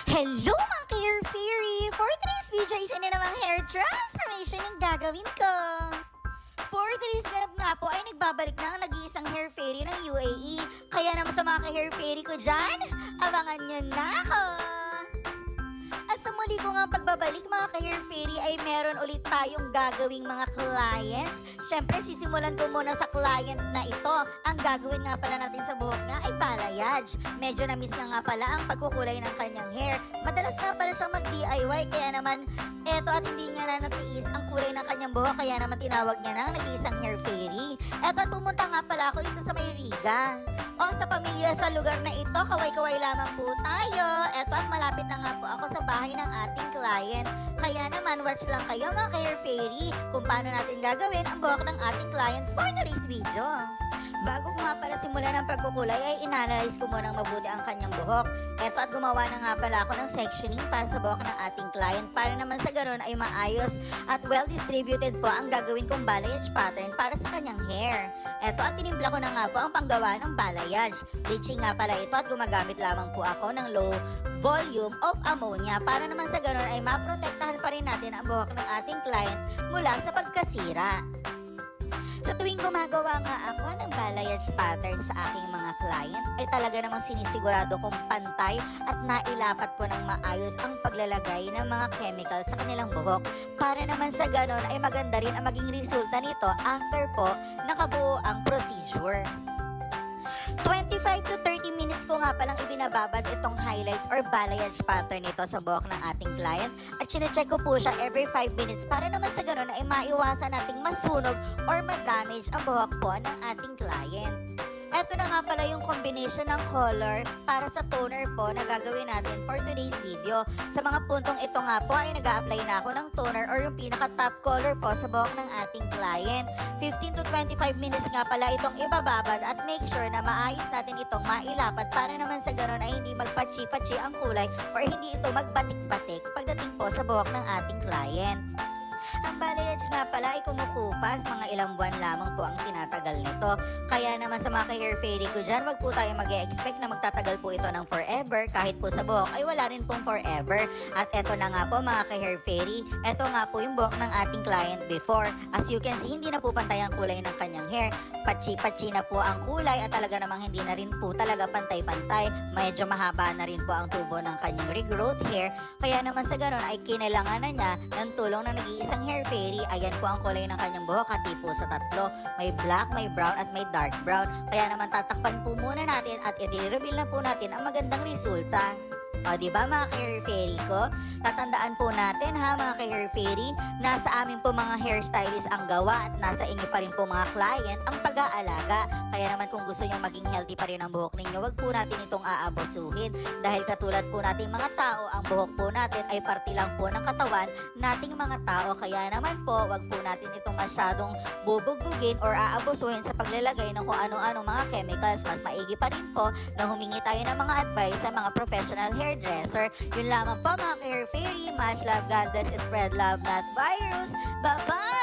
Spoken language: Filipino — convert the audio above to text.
Hello mga ka-hair fairy! For today's video is na namang hair transformation yung gagawin ko. For today's ganap nga po ay nagbabalik na ang nag-iisang hair fairy ng UAE. Kaya naman sa mga ka-hair fairy ko dyan, abangan nyo na ako! At sa muli ko nga pagbabalik mga ka-hair fairy ay meron ulit tayong gagawing mga clients. Siyempre sisimulan ko muna sa client na ito. Ang gagawin nga pala natin sa buhok niya ay balayage. Medyo na-miss nga pala ang pagkukulay ng kanyang hair. Madalas nga pala siyang mag-DIY kaya naman eto at hindi niya na natiis ang kulay ng kanyang buhok kaya naman tinawag niya na nag-iisang hair fairy. Eto at pumunta nga pala ako dito sa may Riga. O sa pamilya sa lugar na ito, kaway-kaway lamang po tayo. Eto at malapit na nga po ako sa bahay ng ating client. Kaya naman watch lang kayo mga ka-hair fairy kung paano natin gagawin ang buhok ng ating client for today's video. Bago ko nga pala simulan ng pagkukulay ay inanalyze ko munang mabuti ang kanyang buhok. Eto at gumawa na nga pala ako ng sectioning para sa buhok ng ating client para naman sa ganun ay maayos at well distributed po ang gagawin kong balayage pattern para sa kanyang hair. Eto at tinimpla ko na nga po ang panggawa ng balayage. Bleaching nga pala ito at gumagamit lamang po ako ng low volume of ammonia para naman sa ganun ay maprotektahan pa rin natin ang buhok ng ating client mula sa pagkasira. Sa tuwing gumagawa nga ako ng balayage pattern sa aking mga client, ay talaga namang sinisigurado kong pantay at nailapat ko ng maayos ang paglalagay ng mga chemicals sa kanilang buhok para naman sa ganon ay maganda rin ang maging resulta nito after po nakabuo ang procedure. 25 to 30 minutes ko nga palang ibinababad itong highlights or balayage pattern nito sa buhok ng ating client at sinecheck ko po siya every 5 minutes para naman sa ganun ay maiwasan nating masunog or ma-damage ang buhok po ng ating client. Ito na nga pala yung combination ng color para sa toner po na gagawin natin for today's video. Sa mga puntong ito nga po ay nag-a-apply na ako ng toner or yung pinaka-top color po sa buhok ng ating client. 15 to 25 minutes nga pala itong ibababad at make sure na maayos natin itong mailapat para naman sa ganoon ay hindi magpachi-pachi ang kulay or hindi ito magbatik-batik pagdating po sa buhok ng ating client. Ang balayage nga pala ay kumukupas, mga ilang buwan lamang po ang tinatagal nito. Kaya naman sa mga ka-hair fairy ko dyan, wag po tayo mag-e-expect na magtatagal po ito ng forever. Kahit po sa buhok ay wala rin pong forever. At eto na nga po mga ka-hair fairy, eto nga po yung buhok ng ating client before. As you can see, hindi na po pantay ang kulay ng kanyang hair. Pachi-pachi na po ang kulay at talaga namang hindi na rin po talaga pantay-pantay. Medyo mahaba na rin po ang tubo ng kanyang regrowth hair. Kaya naman sa ganon ay kinailangan na niya ng tulong ng nag-iisang hair fairy. Ayan po ang kulay ng kanyang buhok, hati po sa tatlo. May black, may brown at may dark brown. Kaya naman tatakpan po muna natin at i-reveal na po natin ang magandang resulta. O diba mga ka-hair fairy ko? Tatandaan po natin ha mga ka-hair fairy, nasa amin po mga hairstylist ang gawa at nasa inyo pa rin po mga client ang pag-aalaga. Kaya naman kung gusto nyo maging healthy pa rin ang buhok ninyo, wag po natin itong aabusuhin. Dahil katulad po nating mga tao, ang buhok po natin ay parte lang po ng katawan nating mga tao. Kaya naman po, wag po natin itong masyadong bubugbugin or aabusuhin sa paglalagay ng kung ano-ano mga chemicals. Mas maigi pa rin po na humingi tayo ng mga advice sa mga professional hairdresser. Yun lamang po mga ka-hair fairy. Much love, God bless, spread love, not virus. Bye-bye!